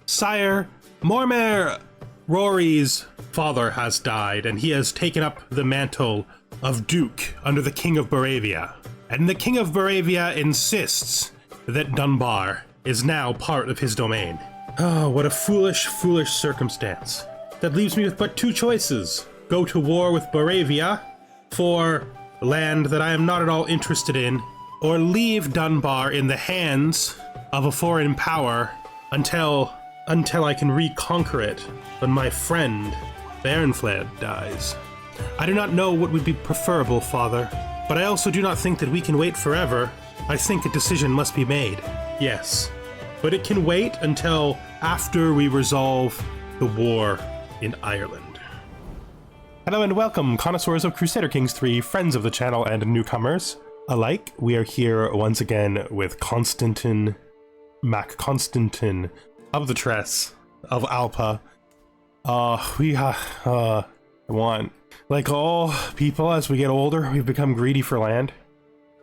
Sire, Mormer Rory's father has died, and he has taken up the mantle of Duke under the King of Baravia. And the King of Baravia insists that Dunbar is now part of his domain. Oh, what a foolish, foolish circumstance. That leaves me with but two choices. Go to war with Baravia for land that I am not at all interested in, or leave Dunbar in the hands of a foreign power until I can reconquer it when my friend Baronfled dies. I do not know what would be preferable, Father, but I also do not think that we can wait forever. I think a decision must be made. Yes, but it can wait until after we resolve the war in Ireland. Hello and welcome, connoisseurs of Crusader Kings 3, friends of the channel and newcomers alike. We are here once again with Constantín of the Tress of Alba. Like all people, as we get older, we've become greedy for land.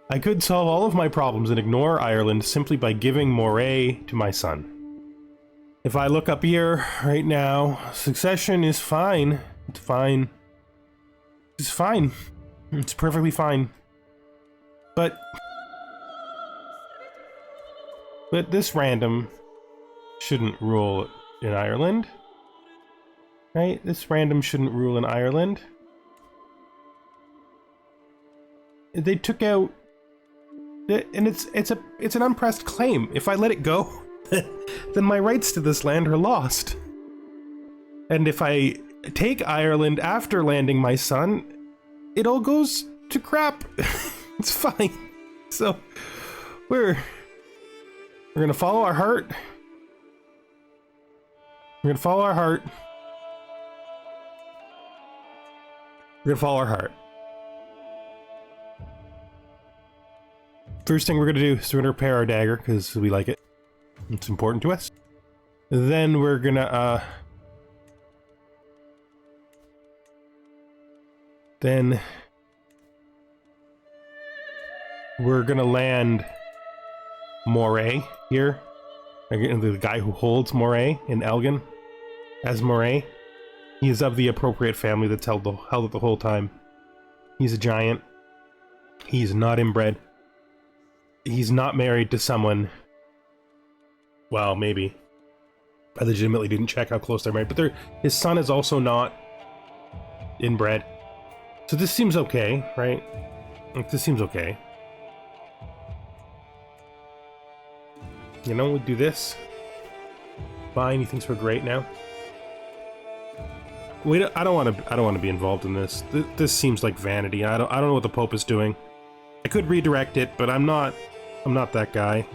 I could solve all of my problems and ignore Ireland simply by giving Moray to my son. If I look up here right now, succession is fine. It's fine. It's fine. It's perfectly fine. But this random shouldn't rule in Ireland. Right? This random shouldn't rule in Ireland. They took out, and it's an unpressed claim. If I let it go, then my rights to this land are lost. And if I take Ireland after landing my son, it all goes to crap. It's fine. So we're gonna follow our heart. We're gonna follow our heart. We're gonna follow our heart. First thing we're gonna do is we're gonna repair our dagger because we like it. It's important to us. Then we're gonna land Moray here. Again, the guy who holds Moray in Elgin as Moray. He is of the appropriate family that's held it the whole time. He's a giant. He's not inbred. He's not married to someone. Well, maybe. I legitimately didn't check how close they're married, but his son is also not inbred. So this seems okay, right? Like, this seems okay. You know, we'll do this. Fine, he thinks we're great now. I don't want to be involved in this. This seems like vanity. I don't know what the Pope is doing. I could redirect it, but I'm not that guy.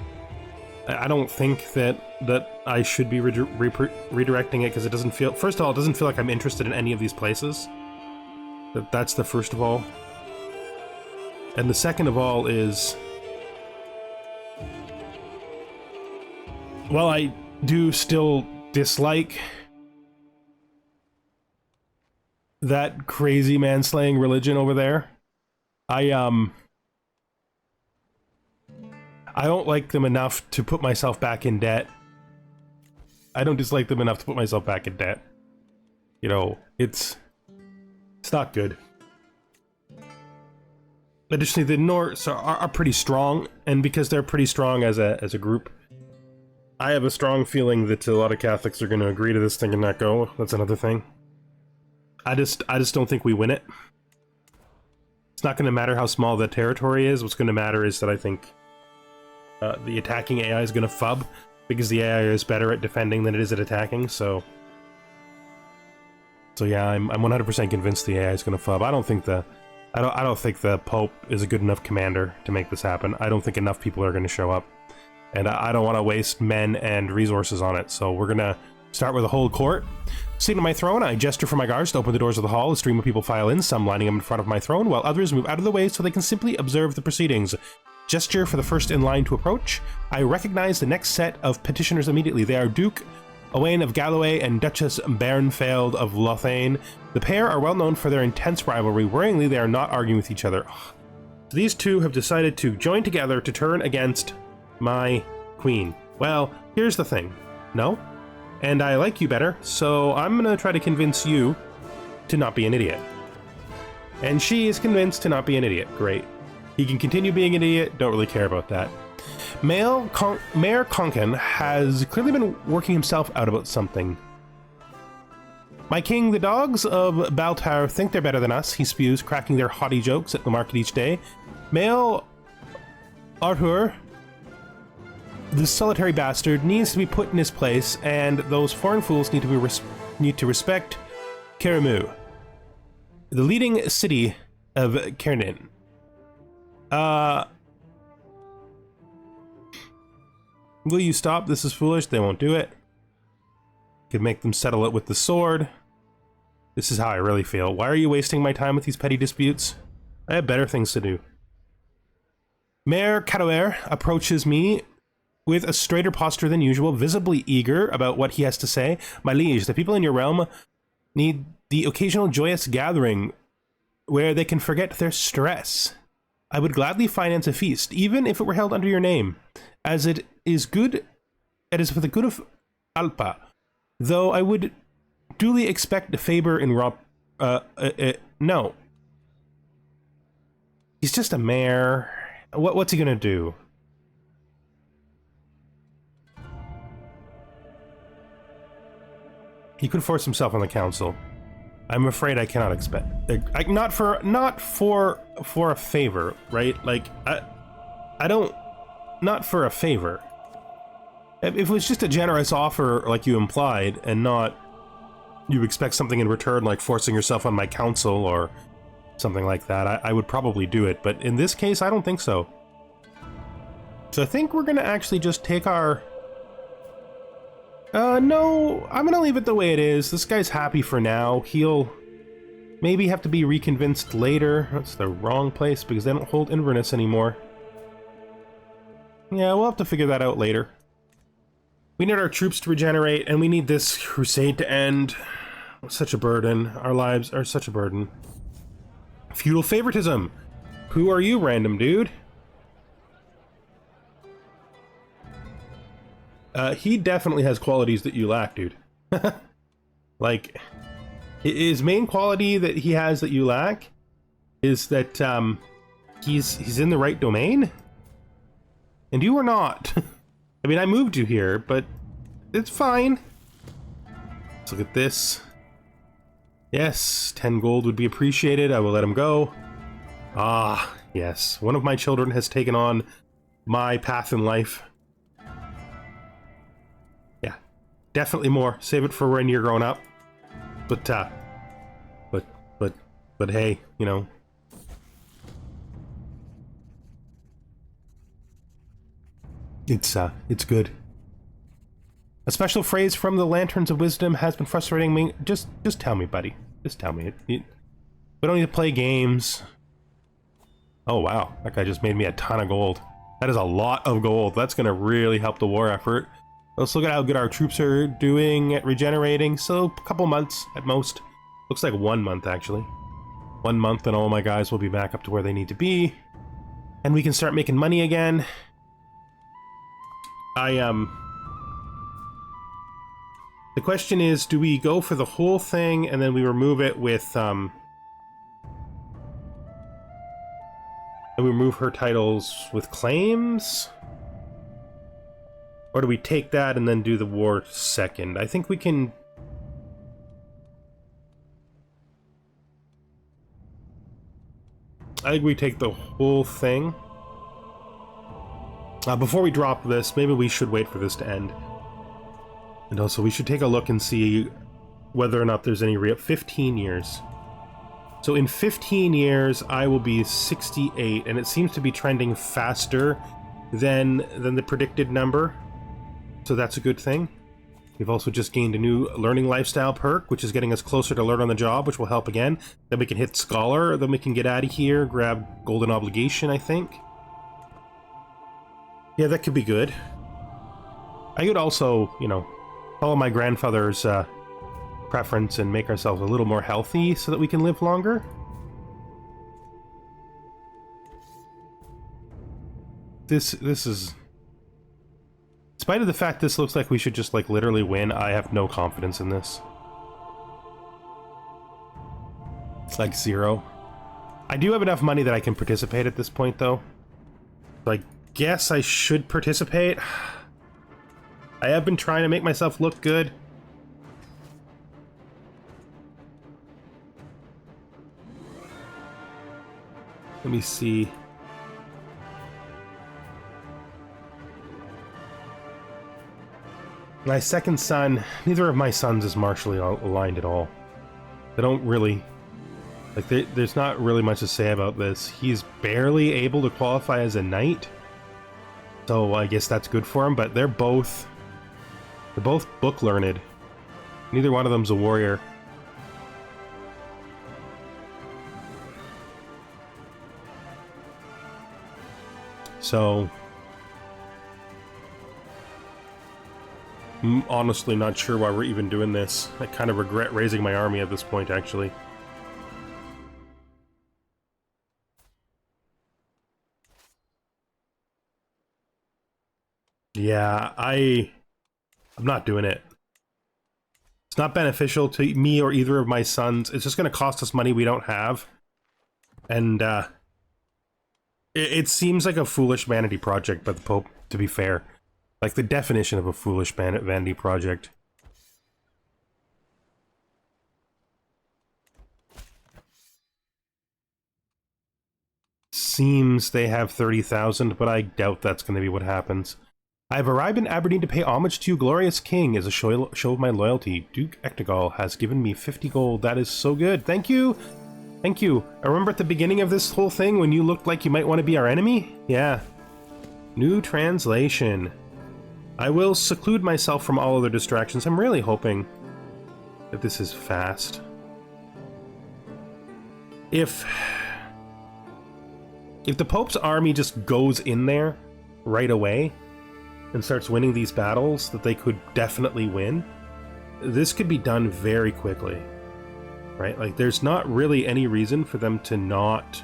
I don't think that I should be redirecting it because it doesn't feel. First of all, it doesn't feel like I'm interested in any of these places. That's the first of all. And the second of all is, well, I do still dislike that crazy man-slaying religion over there. I don't like them enough to put myself back in debt. I don't dislike them enough to put myself back in debt. You know, it's not good. Additionally, the Norse are pretty strong, and because they're pretty strong as a group, I have a strong feeling that a lot of Catholics are going to agree to this thing and not go. That's another thing. I just don't think we win it. It's not going to matter how small the territory is. What's going to matter is that I think the attacking AI is going to fub, because the AI is better at defending than it is at attacking. So yeah, I'm 100% convinced the AI is going to fub. I don't think the Pope is a good enough commander to make this happen. I don't think enough people are going to show up, and I don't want to waste men and resources on it. So we're gonna start with a whole court. Sitting on my throne, I gesture for my guards to open the doors of the hall. A stream of people file in, some lining up in front of my throne, while others move out of the way so they can simply observe the proceedings. Gesture for the first in line to approach. I recognize the next set of petitioners immediately. They are Duke Owain of Galloway and Duchess Bairnfeld of Lothain. The pair are well known for their intense rivalry. Worryingly, they are not arguing with each other. These two have decided to join together to turn against my queen. Well, here's the thing. No? and I like you better, so I'm gonna try to convince you to not be an idiot. And she is convinced to not be an idiot. Great. He can continue being an idiot, don't really care about that. Mayor Konkan has clearly been working himself out about something. My king, the dogs of Baltar think they're better than us, he spews, cracking their haughty jokes at the market each day. Male Arthur, the solitary bastard, needs to be put in his place, and those foreign fools need to respect Karamu, the leading city of Kernin. Will you stop? This is foolish. They won't do it. Could make them settle it with the sword. This is how I really feel. Why are you wasting my time with these petty disputes? I have better things to do. Mayor Cadoer approaches me with a straighter posture than usual, visibly eager about what he has to say. My liege, the people in your realm need the occasional joyous gathering where they can forget their stress. I would gladly finance a feast, even if it were held under your name, as it is for the good of Alpa. Though I would duly expect a favor in no. He's just a mayor. What's he gonna do? He could force himself on the council. I'm afraid I cannot expect. Not for a favor, right? Like I don't. Not for a favor. If it was just a generous offer, like you implied, and not you expect something in return, like forcing yourself on my council or something like that, I would probably do it. But in this case, I don't think so. So I think we're gonna actually just take our. No, I'm gonna leave it the way it is. This guy's happy for now. He'll maybe have to be reconvinced later. That's the wrong place because they don't hold Inverness anymore. Yeah, we'll have to figure that out later. We need our troops to regenerate, and we need this crusade to end. Such a burden. Our lives are such a burden. Feudal favoritism. Who are you, random dude? He definitely has qualities that you lack, dude. Like, his main quality that he has that you lack is that he's in the right domain, and you are not. I mean, I moved you here, but it's fine. Let's look at this. Yes, 10 gold would be appreciated. I will let him go. Ah, yes. One of my children has taken on my path in life. Yeah, definitely more. Save it for when you're grown up. But hey, you know. It's good. A special phrase from the Lanterns of Wisdom has been frustrating me. Just tell me, buddy. Just tell me. We don't need to play games. Oh, wow. That guy just made me a ton of gold. That is a lot of gold. That's going to really help the war effort. Let's look at how good our troops are doing at regenerating. So, a couple months at most. Looks like 1 month, actually. 1 month and all my guys will be back up to where they need to be. And we can start making money again. The question is, do we go for the whole thing and then we remove it with, and we remove her titles with claims? Or do we take that and then do the war second? I think we can... I think we take the whole thing. Before we drop this, maybe we should wait for this to end. And also, we should take a look and see whether or not there's any 15 years. So in 15 years, I will be 68, and it seems to be trending faster than the predicted number. So that's a good thing. We've also just gained a new learning lifestyle perk, which is getting us closer to learn on the job, which will help again. Then we can hit Scholar, then we can get out of here, grab Golden Obligation, I think. Yeah, that could be good. I could also, you know, follow my grandfather's preference and make ourselves a little more healthy so that we can live longer. This is... It's spite of the fact this looks like we should just, like, literally win, I have no confidence in this. It's like 0. I do have enough money that I can participate at this point, though. So I guess I should participate. I have been trying to make myself look good. Let me see. My second son, neither of my sons is martially aligned at all. They don't really... Like, there's not really much to say about this. He's barely able to qualify as a knight. So I guess that's good for him, but they're both book learned. Neither one of them's a warrior. So I'm honestly not sure why we're even doing this. I kind of regret raising my army at this point, actually. Yeah, I'm not doing it. It's not beneficial to me or either of my sons. It's just going to cost us money we don't have. And it seems like a foolish vanity project by the Pope, to be fair. Like the definition of a foolish vanity project. Seems they have 30,000, but I doubt that's going to be what happens. I have arrived in Aberdeen to pay homage to you, glorious king, as a show of my loyalty. Duke Ectegal has given me 50 gold. That is so good. Thank you. Thank you. I remember at the beginning of this whole thing when you looked like you might want to be our enemy? Yeah. New translation. I will seclude myself from all other distractions. I'm really hoping that this is fast. If the Pope's army just goes in there right away and starts winning these battles that they could definitely win, this could be done very quickly, right? Like, there's not really any reason for them to not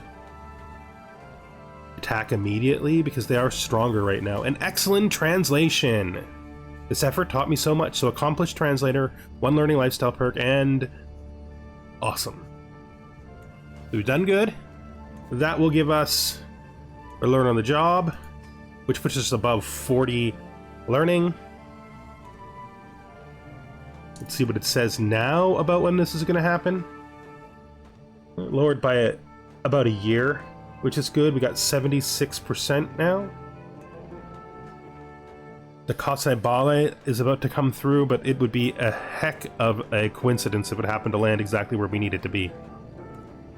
attack immediately because they are stronger right now. An excellent translation! This effort taught me so much. So, accomplished translator, 1 learning lifestyle perk, and awesome. We've done good. That will give us a learn on the job, which puts us above 40 learning. Let's see what it says now about when this is going to happen. Lowered by about a year, which is good. We got 76% now. The Kasai Bale is about to come through, but it would be a heck of a coincidence if it happened to land exactly where we need it to be.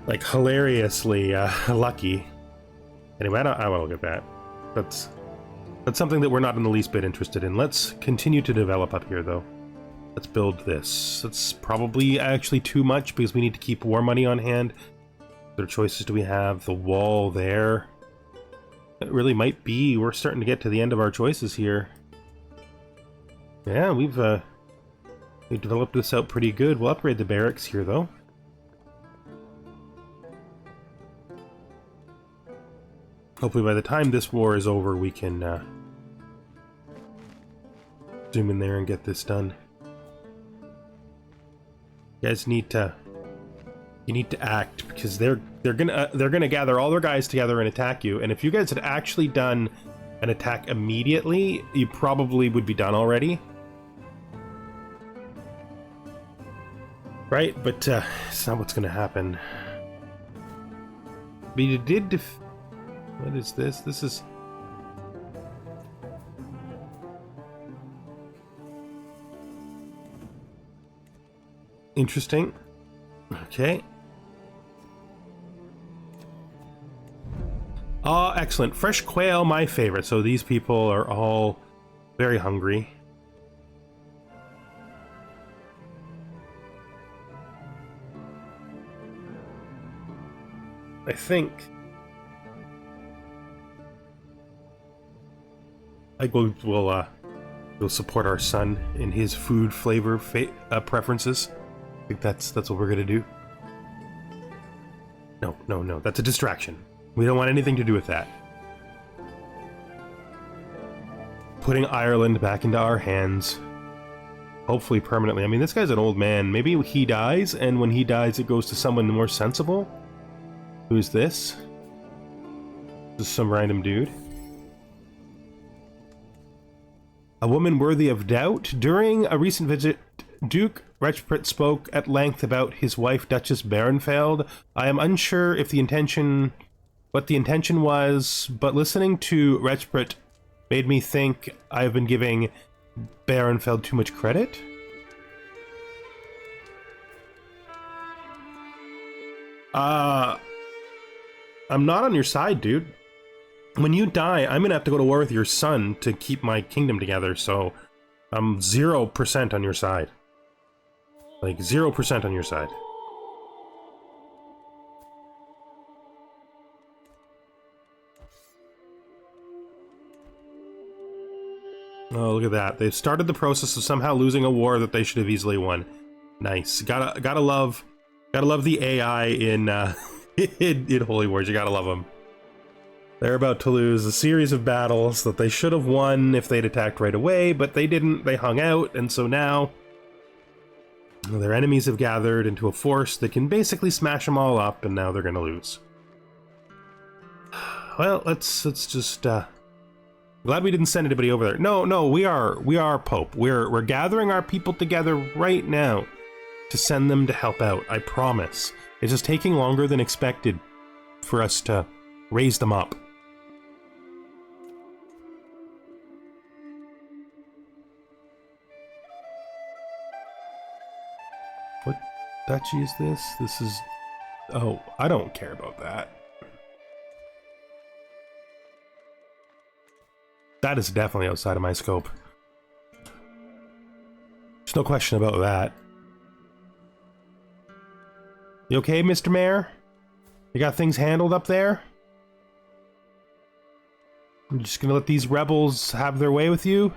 Like, hilariously lucky. Anyway, I won't look at that. That's something that we're not in the least bit interested in. Let's continue to develop up here, though. Let's build this. That's probably actually too much because we need to keep war money on hand. What other choices do we have? The wall there. It really might be. We're starting to get to the end of our choices here. Yeah, we've developed this out pretty good. We'll upgrade the barracks here, though. Hopefully by the time this war is over, we can zoom in there and get this done. You guys need to act, because they're gonna gather all their guys together and attack you. And if you guys had actually done an attack immediately, you probably would be done already, right? But it's not what's gonna happen. But you did what is this? This is... interesting. Okay. Ah, excellent. Fresh quail, my favorite. So these people are all very hungry. I think... we'll support our son in his food flavor preferences. I think that's what we're gonna do. No, that's a distraction. We don't want anything to do with that. putting Ireland back into our hands. Hopefully permanently. I mean, this guy's an old man. Maybe he dies, and when he dies, it goes to someone more sensible. Who's this? This is some random dude. A woman worthy of doubt. During a recent visit, Duke Rechprit spoke at length about his wife, Duchess Barenfeld. I am unsure if what the intention was, but listening to Rechprit made me think I've been giving Barenfeld too much credit. I'm not on your side, dude. When you die, I'm gonna have to go to war with your son to keep my kingdom together, so I'm 0% on your side. Like, 0% on your side. Oh, look at that. They've started the process of somehow losing a war that they should have easily won. Nice. Gotta love the AI in, in Holy Wars. You gotta love them. They're about to lose a series of battles that they should have won if they'd attacked right away, but they didn't. They hung out, and so now their enemies have gathered into a force that can basically smash them all up, and now they're gonna lose. Well, let's just glad we didn't send anybody over there. No, we are Pope. We're gathering our people together right now to send them to help out. I promise. It's just taking longer than expected for us to raise them up. What duchy is this? This is... Oh, I don't care about that. That is definitely outside of my scope. There's no question about that. You okay, Mr. Mayor? You got things handled up there? I'm just gonna let these rebels have their way with you?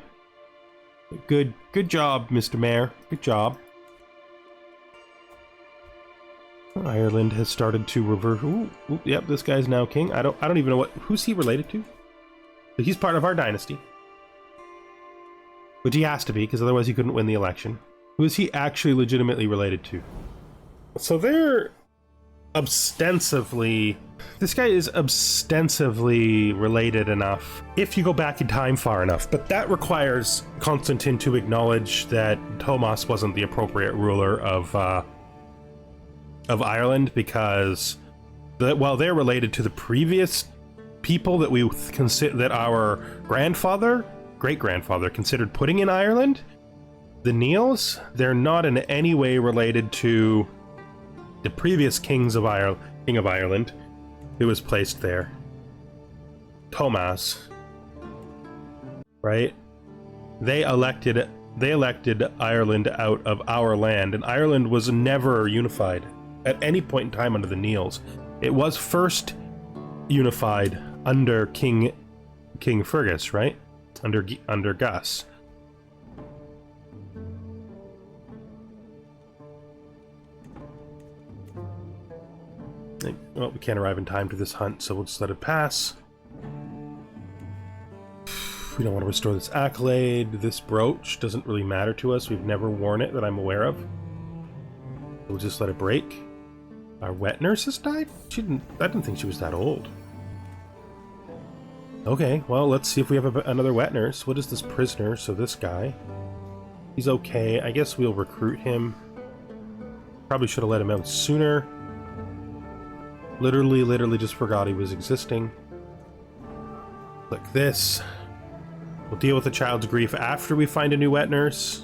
Good job, Mr. Mayor. Good job. Ireland has started to revert. Ooh, yep, this guy's now king. I don't even know who's he related to? But he's part of our dynasty. Which he has to be, because otherwise he couldn't win the election. Who is he actually legitimately related to? So they're ostensively... This guy is ostensively related enough, if you go back in time far enough. But that requires Constantín to acknowledge that Thomas wasn't the appropriate ruler of Ireland, because while they're related to the previous people that we consider, that our great-grandfather considered putting in Ireland, the Neils, they're not in any way related to the previous king of Ireland who was placed there. Thomas, right? They elected Ireland out of our land, and Ireland was never unified at any point in time under the Neils. It was first unified under King Fergus, right? Under Gus. Well, we can't arrive in time to this hunt, so we'll just let it pass. We don't want to restore this accolade. This brooch doesn't really matter to us. We've never worn it that I'm aware of. We'll just let it break. Our wet nurse has died? I didn't think she was that old. Okay, well, let's see if we have another wet nurse. What is this prisoner? So this guy. He's okay. I guess we'll recruit him. Probably should have let him out sooner. Literally just forgot he was existing. Click this. We'll deal with the child's grief after we find a new wet nurse.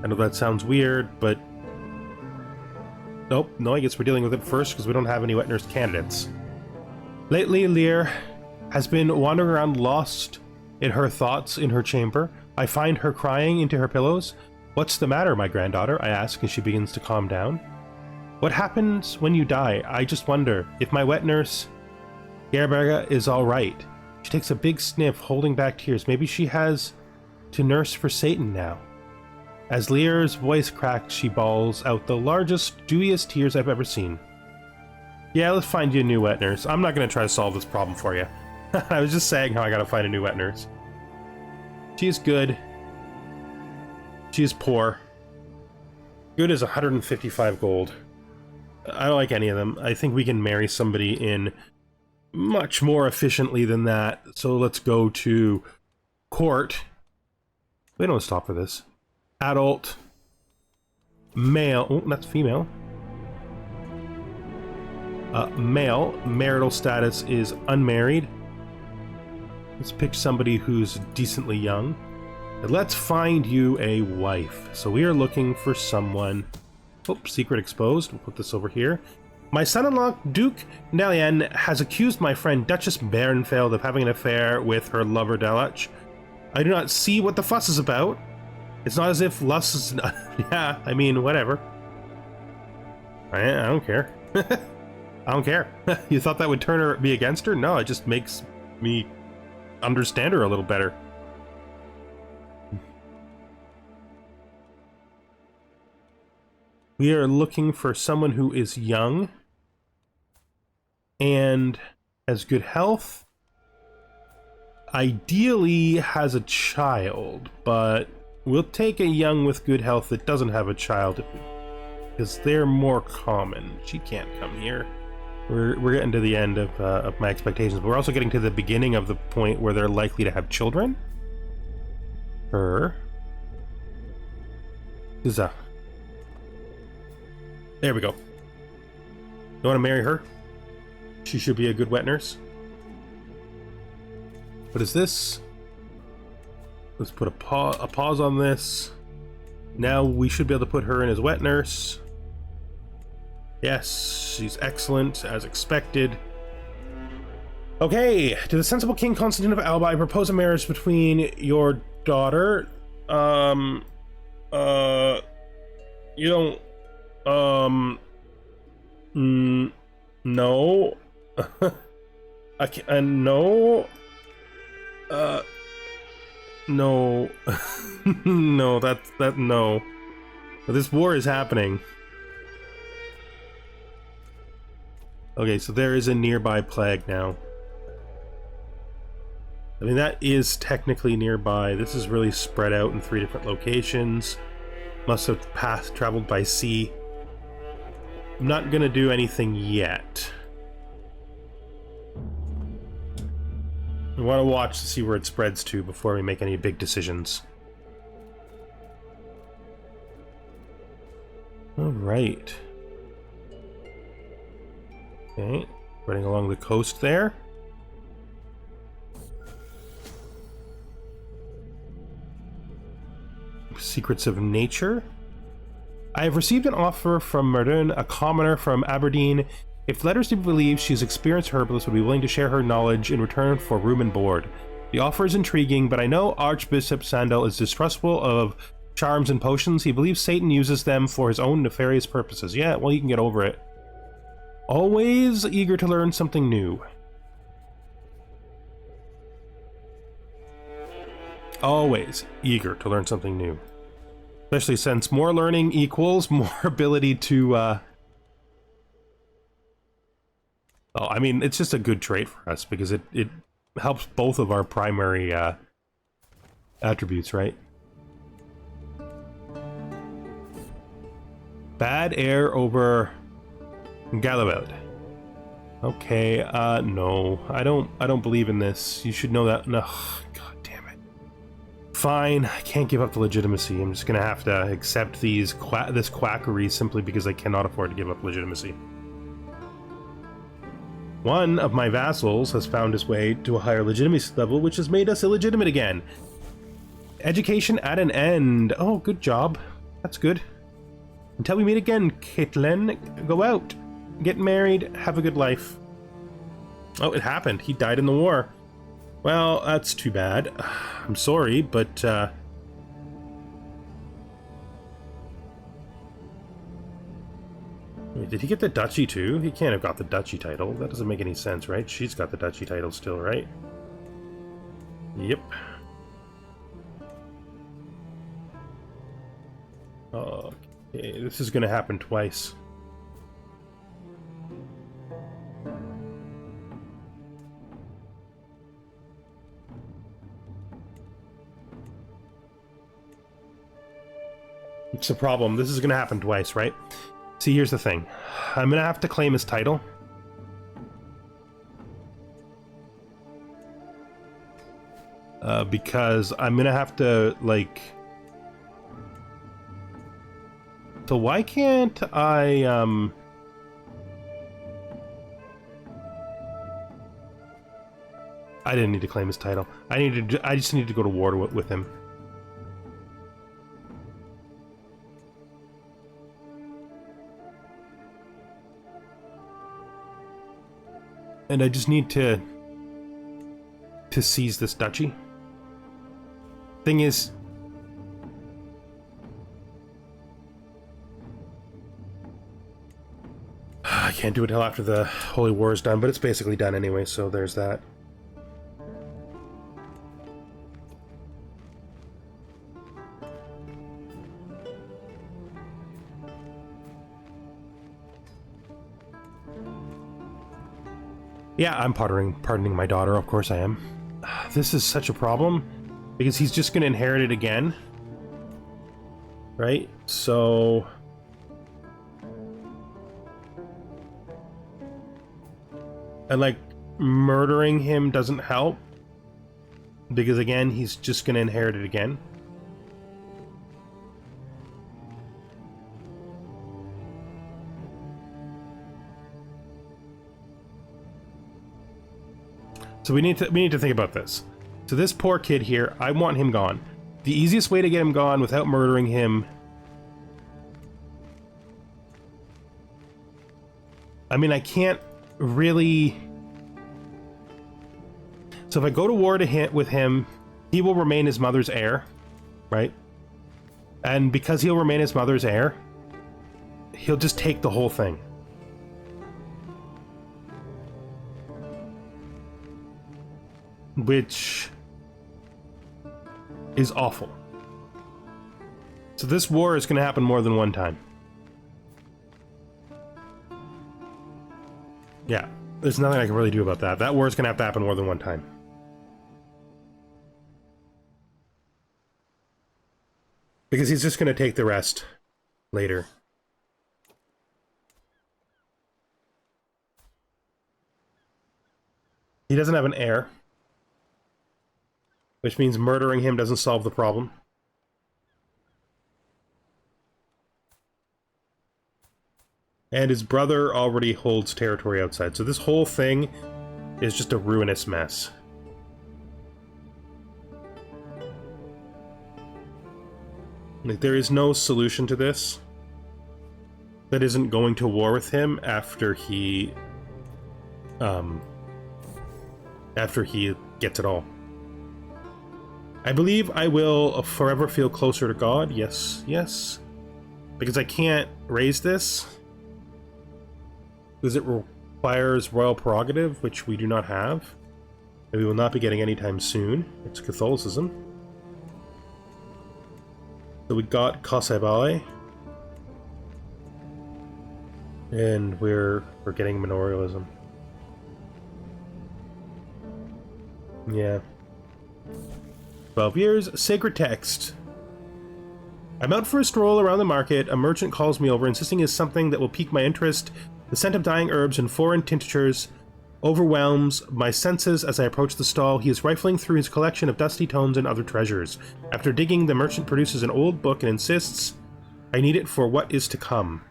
I know that sounds weird, but... Nope, no, I guess we're dealing with it first because we don't have any wet nurse candidates. Lately, Lear has been wandering around lost in her thoughts in her chamber. I find her crying into her pillows. What's the matter, my granddaughter? I ask as she begins to calm down. What happens when you die? I just wonder if my wet nurse, Gerberga, is all right. She takes a big sniff, holding back tears. Maybe she has to nurse for Satan now. As Lear's voice cracks, she bawls out the largest, dewiest tears I've ever seen. Yeah, let's find you a new wet nurse. I'm not going to try to solve this problem for you. I was just saying how I gotta find a new wet nurse. She is good. She is poor. Good is 155 gold. I don't like any of them. I think we can marry somebody in much more efficiently than that. So let's go to court. They don't stop for this. Adult. Male. Oh, that's female. Male. Marital status is unmarried. Let's pick somebody who's decently young. And let's find you a wife. So we are looking for someone... Oh, secret exposed. We'll put this over here. My son-in-law, Duke Nelian, has accused my friend Duchess Barenfeld of having an affair with her lover Delach. I do not see what the fuss is about. It's not as if lust is... Yeah, I mean, whatever. I don't care. I don't care. You thought that would turn her me against her? No, it just makes me understand her a little better. We are looking for someone who is young and has good health. Ideally has a child, but we'll take a young with good health that doesn't have a child because they're more common. She can't come here. We're getting to the end of my expectations, but we're also getting to the beginning of the point where they're likely to have children. Her. There we go. You want to marry her? She should be a good wet nurse. What is this? Let's put a pause on this. Now we should be able to put her in as wet nurse. Yes, she's excellent, as expected. Okay, to the sensible King Constantín of Alba, I propose a marriage between your daughter. You don't... no. I can't, no. No. No, no. This war is happening. Okay, so there is a nearby plague now. I mean, that is technically nearby. This is really spread out in 3 different locations. Must have traveled by sea. I'm not gonna do anything yet. I want to watch to see where it spreads to before we make any big decisions. Alright. Okay, running along the coast there. Secrets of Nature. I have received an offer from Merdun, a commoner from Aberdeen. If letters to be believed, she's experienced herbalist would be willing to share her knowledge in return for room and board. The offer is intriguing, but I know Archbishop Sandal is distrustful of charms and potions. He believes Satan uses them for his own nefarious purposes. Yeah, well, you can get over it. Always eager to learn something new. Always eager to learn something new. Especially since more learning equals more ability to, Oh, I mean, it's just a good trait for us because it helps both of our primary, attributes, right? Bad air over Galabeld. Okay, no. I don't believe in this. You should know that. No, god damn it. Fine, I can't give up the legitimacy. I'm just gonna have to accept this quackery simply because I cannot afford to give up legitimacy. One of my vassals has found his way to a higher legitimacy level, which has made us illegitimate again. Education at an end. Oh, good job. That's good. Until we meet again, Caitlin, go out, get married, have a good life. Oh, it happened. He died in the war. Well, that's too bad. I'm sorry, but, Wait, did he get the duchy too? He can't have got the duchy title. That doesn't make any sense, right? She's got the duchy title still, right? Yep. Okay, this is gonna happen twice. It's a problem. This is going to happen twice, right? See, here's the thing. I'm going to have to claim his title. Because I'm going to have to, like... So why can't I, I didn't need to claim his title. I just need to go to war with him. And I just need to seize this duchy. Thing is, I can't do it until after the Holy War is done, but it's basically done anyway, so there's that. Yeah, I'm pardoning my daughter, of course I am. This is such a problem, because he's just going to inherit it again. Right? So... And, like, murdering him doesn't help, because, again, he's just going to inherit it again. So we need to think about this. So this poor kid here, I want him gone. The easiest way to get him gone without murdering him... I mean, I can't really... So if I go to war with him, he will remain his mother's heir, right? And because he'll remain his mother's heir, he'll just take the whole thing. Which is awful. So this war is going to happen more than one time. Yeah, there's nothing I can really do about that. That war is going to have to happen more than one time. Because he's just going to take the rest later. He doesn't have an heir. Which means murdering him doesn't solve the problem. And his brother already holds territory outside. So this whole thing is just a ruinous mess. Like, there is no solution to this that isn't going to war with him after he gets it all. I believe I will forever feel closer to God. Yes, yes. Because I can't raise this. Because it requires royal prerogative, which we do not have. And we will not be getting anytime soon. It's Catholicism. So we got Crusader. And we're getting manorialism. Yeah. 12 years. Sacred text. I'm out for a stroll around the market. A merchant calls me over, insisting is something that will pique my interest. The scent of dying herbs and foreign tinctures overwhelms my senses as I approach the stall. He is rifling through his collection of dusty tomes and other treasures. After digging, the merchant produces an old book and insists I need it for what is to come.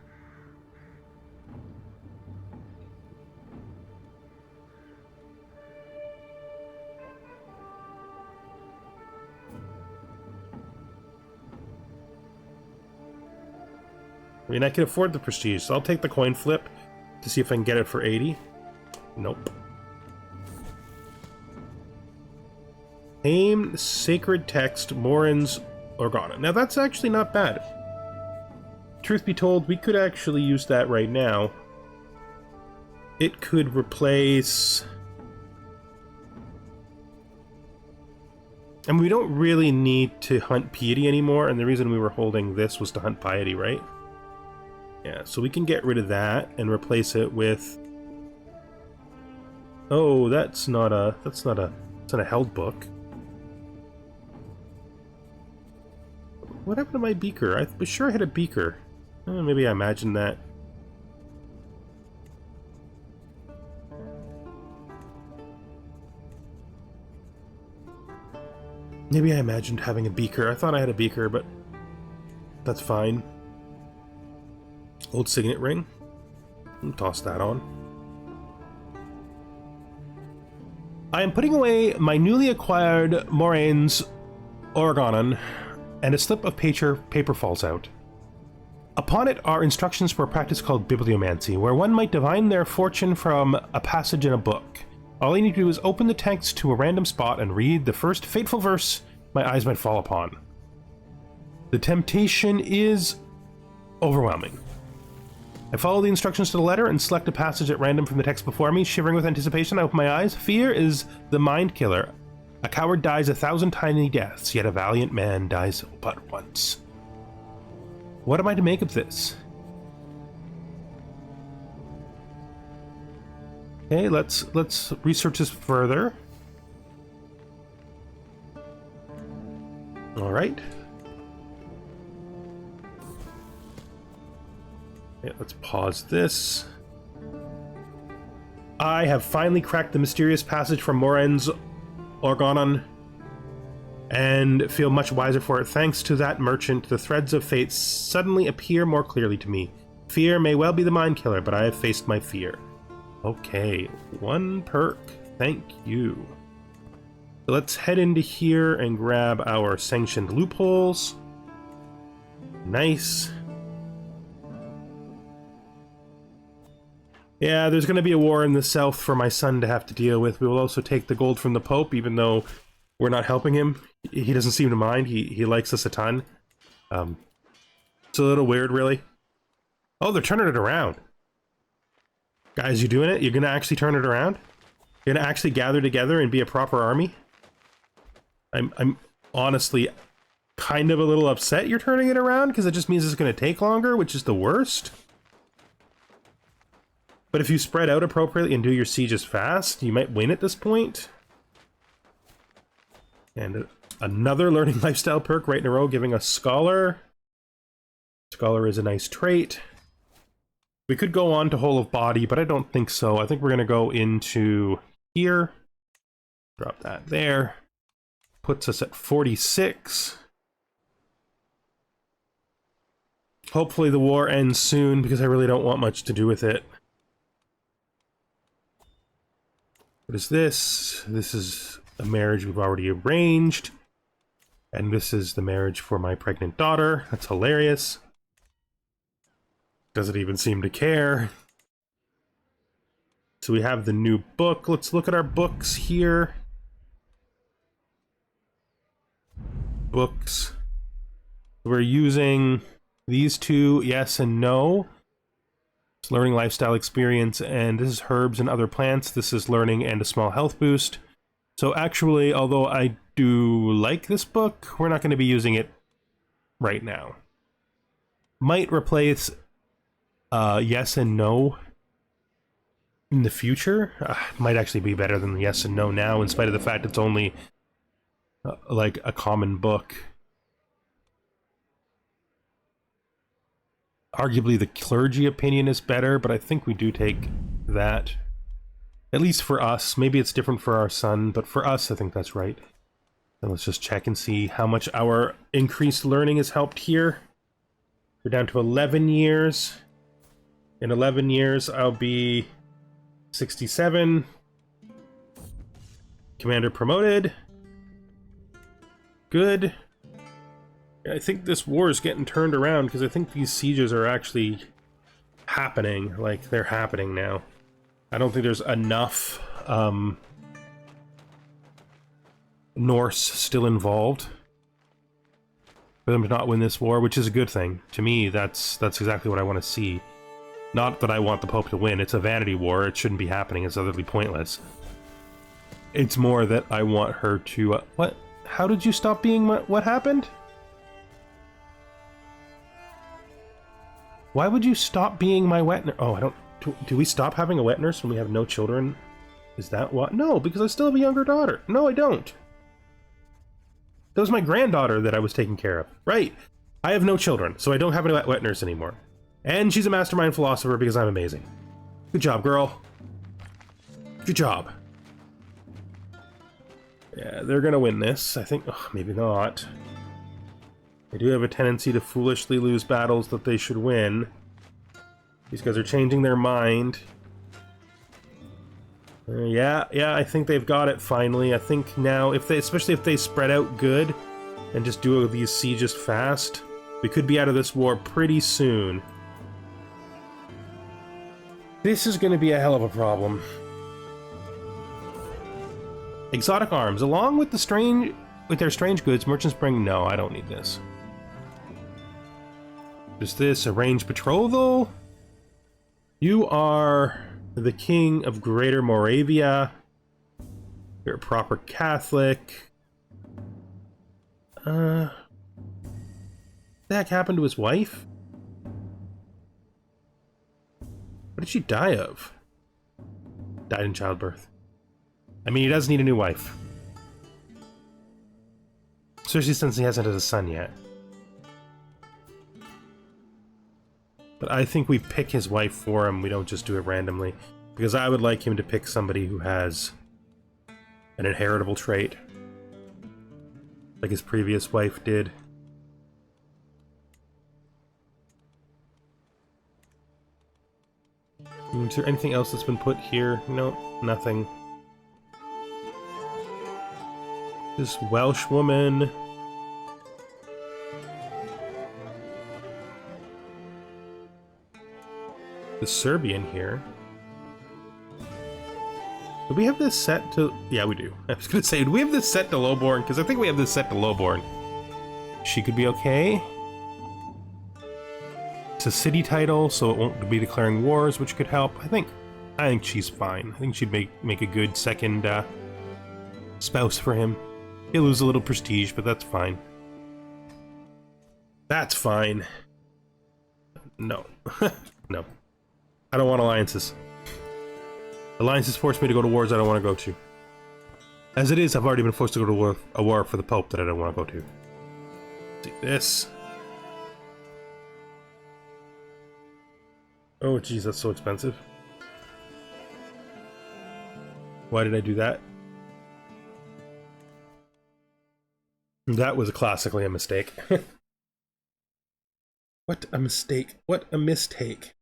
I mean, I can afford the prestige, so I'll take the coin flip to see if I can get it for 80. Nope. Aim, Sacred Text, Morin's Organa. Now, that's actually not bad. Truth be told, we could actually use that right now. It could replace... And we don't really need to hunt piety anymore, and the reason we were holding this was to hunt piety, right? Yeah, so we can get rid of that and replace it with... Oh, that's not a held book. What happened to my beaker? I was sure I had a beaker. Maybe I imagined that. Maybe I imagined having a beaker. I thought I had a beaker, but that's fine. Old signet ring. I'll toss that on. I am putting away my newly acquired Moraine's Organon, and a slip of paper falls out. Upon it are instructions for a practice called bibliomancy, where one might divine their fortune from a passage in a book. All I need to do is open the text to a random spot and read the first fateful verse my eyes might fall upon. The temptation is overwhelming. I follow the instructions to the letter and select a passage at random from the text before me. Shivering with anticipation, I open my eyes. Fear is the mind killer. A coward dies 1,000 tiny deaths, yet a valiant man dies but once. What am I to make of this? Okay, let's research this further. All right. Okay, let's pause this. I have finally cracked the mysterious passage from Moraine's Organon and feel much wiser for it. Thanks to that merchant, the threads of fate suddenly appear more clearly to me. Fear may well be the mind killer, but I have faced my fear. Okay, 1 perk. Thank you. So let's head into here and grab our sanctioned loopholes. Nice. Yeah, there's going to be a war in the south for my son to have to deal with. We will also take the gold from the Pope, even though we're not helping him. He doesn't seem to mind. He likes us a ton. It's a little weird, really. Oh, they're turning it around. Guys, you doing it? You're going to actually turn it around? You're going to actually gather together and be a proper army? I'm honestly kind of a little upset you're turning it around, because it just means it's going to take longer, which is the worst. But if you spread out appropriately and do your sieges fast, you might win at this point. And another learning lifestyle perk right in a row, giving us Scholar. Scholar is a nice trait. We could go on to Whole of Body, but I don't think so. I think we're going to go into here. Drop that there. Puts us at 46. Hopefully the war ends soon, because I really don't want much to do with it. What is this? This is a marriage we've already arranged. And this is the marriage for my pregnant daughter. That's hilarious. Doesn't even seem to care. So we have the new book. Let's look at our books here. Books. We're using these two, yes and no. It's learning lifestyle experience, and this is herbs and other plants. This is learning and a small health boost. So actually, although I do like this book, we're not going to be using it right now. Might replace yes and no in the future. Might actually be better than yes and no now, in spite of the fact it's only like a common book. Arguably the clergy opinion is better, but I think we do take that. At least for us. Maybe it's different for our son, but for us I think that's right. And let's just check and see how much our increased learning has helped here. We're down to 11 years. In 11 years I'll be 67. Commander promoted. Good. I think this war is getting turned around, because I think these sieges are actually happening. Like, they're happening now. I don't think there's enough Norse still involved for them to not win this war, which is a good thing. To me, that's exactly what I want to see. Not that I want the Pope to win. It's a vanity war. It shouldn't be happening. It's utterly pointless. It's more that I want her to... what? How did you stop being... what happened? Why would you stop being my wet nurse? Oh, I don't... Do we stop having a wet nurse when we have no children? Is that what? No, because I still have a younger daughter. No, I don't. That was my granddaughter that I was taking care of. Right. I have no children, so I don't have any wet nurse anymore. And she's a mastermind philosopher because I'm amazing. Good job, girl. Good job. Yeah, they're gonna win this. I think, oh, maybe not. They do have a tendency to foolishly lose battles that they should win. These guys are changing their mind. Yeah, I think they've got it finally. I think now, if they, especially if they spread out good and just do these sieges fast, we could be out of this war pretty soon. This is going to be a hell of a problem. Exotic arms, along with their strange goods, merchants bring. No, I don't need this. Is this a ranged betrothal? You are the king of Greater Moravia. You're a proper Catholic. What the heck happened to his wife? What did she die of? Died in childbirth. I mean, he does need a new wife. Especially since he hasn't had a son yet. But I think we pick his wife for him, we don't just do it randomly. Because I would like him to pick somebody who has an inheritable trait. Like his previous wife did. Is there anything else that's been put here? No, nothing. This Welsh woman. The Serbian here. Do we have this set to... Yeah, we do. I was gonna say, do we have this set to lowborn? Because I think we have this set to lowborn. She could be okay. It's a city title, so it won't be declaring wars, which could help. I think she's fine. I think she'd make a good second spouse for him. He'll lose a little prestige, but that's fine. That's fine. No. No. I don't want alliances. Alliances force me to go to wars I don't want to go to. As it is, I've already been forced to go to a war for the Pope that I don't want to go to. See this. Oh, geez, that's so expensive. Why did I do that? That was classically a mistake. What a mistake. What a mistake.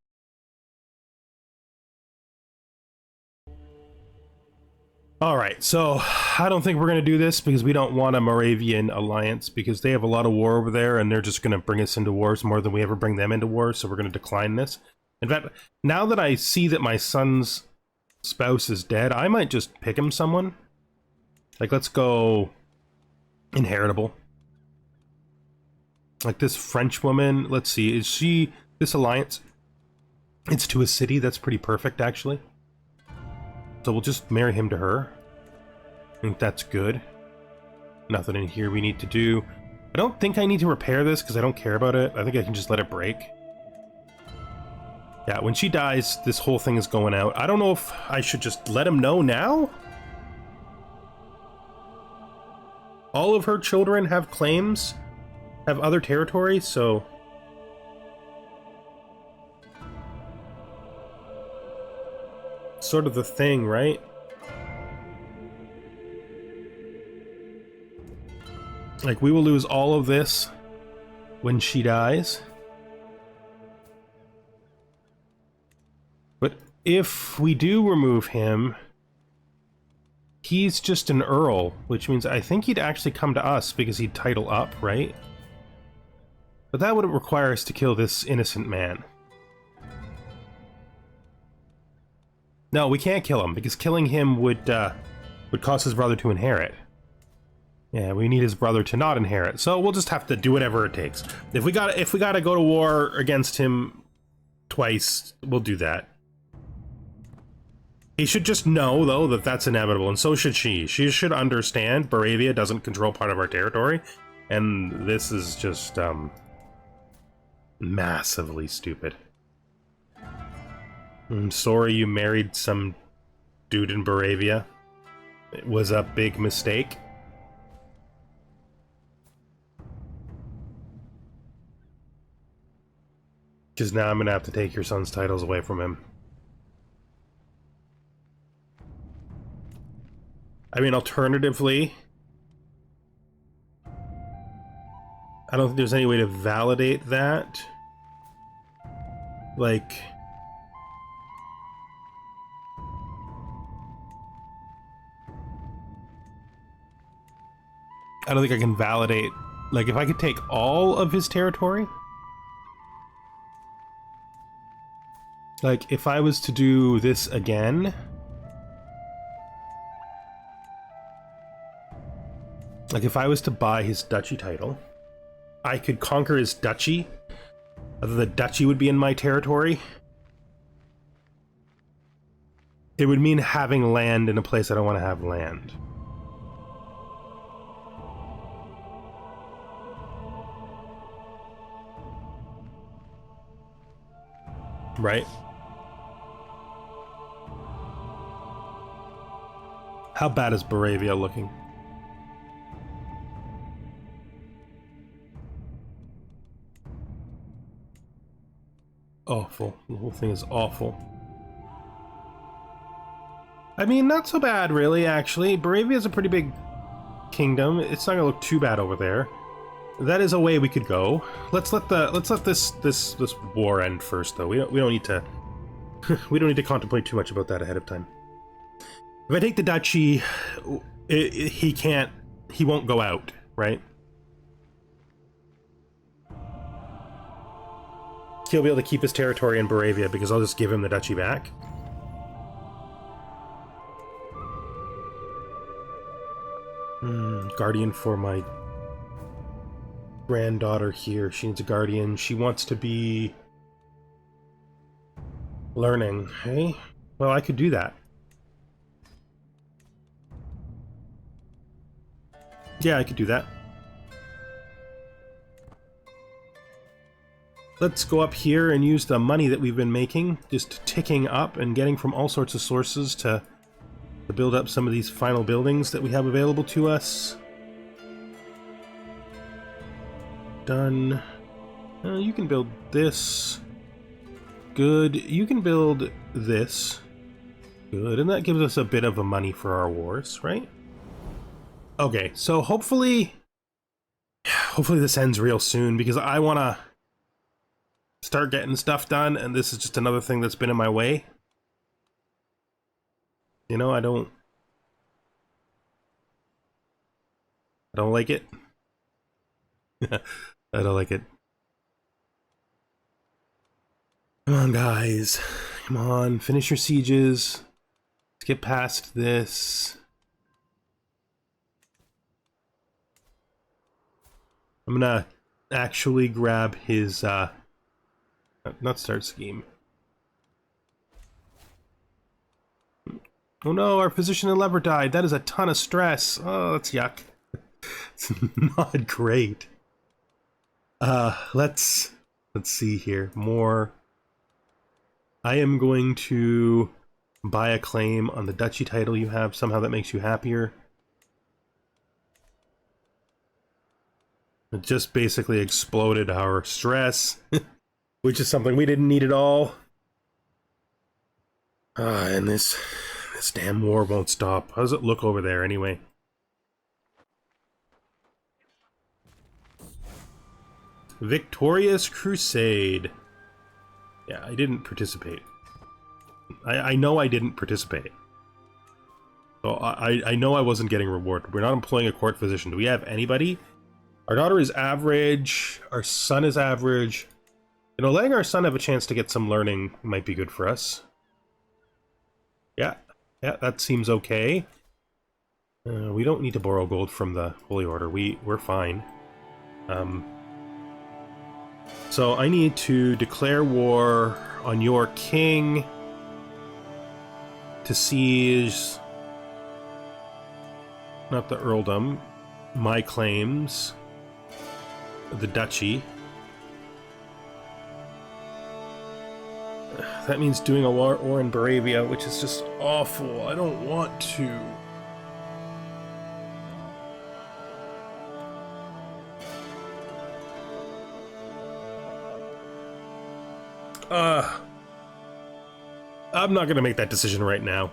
Alright, so I don't think we're going to do this because we don't want a Moravian alliance because they have a lot of war over there and they're just going to bring us into wars more than we ever bring them into wars, so we're going to decline this. In fact, now that I see that my son's spouse is dead, I might just pick him someone. Like, let's go inheritable. Like this French woman, let's see, is she, this alliance, it's to a city, that's pretty perfect actually. So we'll just marry him to her. I think that's good. Nothing in here we need to do. I don't think I need to repair this because I don't care about it. I think I can just let it break. Yeah, when she dies, this whole thing is going out. I don't know if I should just let him know now. All of her children have claims, have other territories, so... sort of the thing, right? Like, we will lose all of this when she dies. But if we do remove him, he's just an earl, which means I think he'd actually come to us because he'd title up, right? But that would require us to kill this innocent man. No, we can't kill him, because killing him would cause his brother to inherit. Yeah, we need his brother to not inherit, so we'll just have to do whatever it takes. If we gotta go to war against him twice, we'll do that. He should just know, though, that that's inevitable, and so should she. She should understand Moravia doesn't control part of our territory, and this is just, massively stupid. I'm sorry you married some dude in Moravia. It was a big mistake. Because now I'm gonna have to take your son's titles away from him. I mean, alternatively, I don't think there's any way to validate that. Like, I don't think I can validate, like, if I could take all of his territory, like, if I was to do this again, like, if I was to buy his duchy title, I could conquer his duchy. The duchy would be in my territory. It would mean having land in a place I don't want to have land. Right? How bad is Boravia looking? Awful. The whole thing is awful. I mean, not so bad, really, actually. Boravia is a pretty big kingdom. It's not gonna look too bad over there. That is a way we could go. Let's let this war end first, though. We don't need to we don't need to contemplate too much about that ahead of time. If I take the duchy, he won't go out, right? He'll be able to keep his territory in Boravia because I'll just give him the duchy back. Guardian for my granddaughter here. She needs a guardian. She wants to be learning. Hey, well, I could do that. Yeah, I could do that. Let's go up here and use the money that we've been making, just ticking up and getting from all sorts of sources to build up some of these final buildings that we have available to us. Done. You can build this. Good. You can build this. Good. And that gives us a bit of a money for our wars, right? Okay, so hopefully this ends real soon because I want to start getting stuff done, and this is just another thing that's been in my way. You know, I don't like it. I don't like it. Come on, guys. Come on, finish your sieges. Let's get past this. I'm gonna actually grab his, not start scheme. Oh no, our physician and lever died. That is a ton of stress. Oh, that's yuck. It's not great. Let's see here. More. I am going to buy a claim on the duchy title you have. Somehow that makes you happier. It just basically exploded our stress, which is something we didn't need at all. And this damn war won't stop. How does it look over there anyway? Victorious Crusade. Yeah, I didn't participate. I know I didn't participate. So I know I wasn't getting rewarded. We're not employing a court physician. Do we have anybody? Our daughter is average. Our son is average. You know, letting our son have a chance to get some learning might be good for us. Yeah, that seems okay. We don't need to borrow gold from the Holy Order. We're fine. So I need to declare war on your king to seize, not the earldom, my claims, the duchy. That means doing a war in Boravia, which is just awful. I don't want to. I'm not gonna make that decision right now.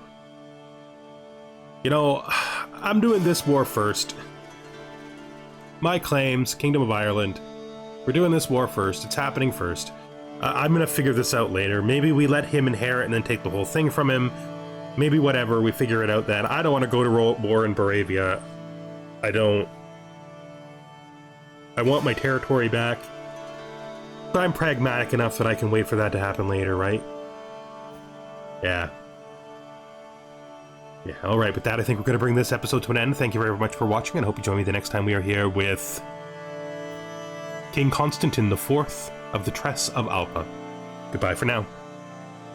You know, I'm doing this war first. My claims, Kingdom of Ireland. We're doing this war first. It's happening first. I'm gonna figure this out later. Maybe we let him inherit and then take the whole thing from him. Maybe whatever, we figure it out then. I don't want to go to war in Moravia. I don't. I want my territory back. But I'm pragmatic enough that I can wait for that to happen later, right? Yeah. Yeah, alright, with that I think we're going to bring this episode to an end. Thank you very much for watching, and I hope you join me the next time we are here with King Constantín IV of the Tress of Alba. Goodbye for now.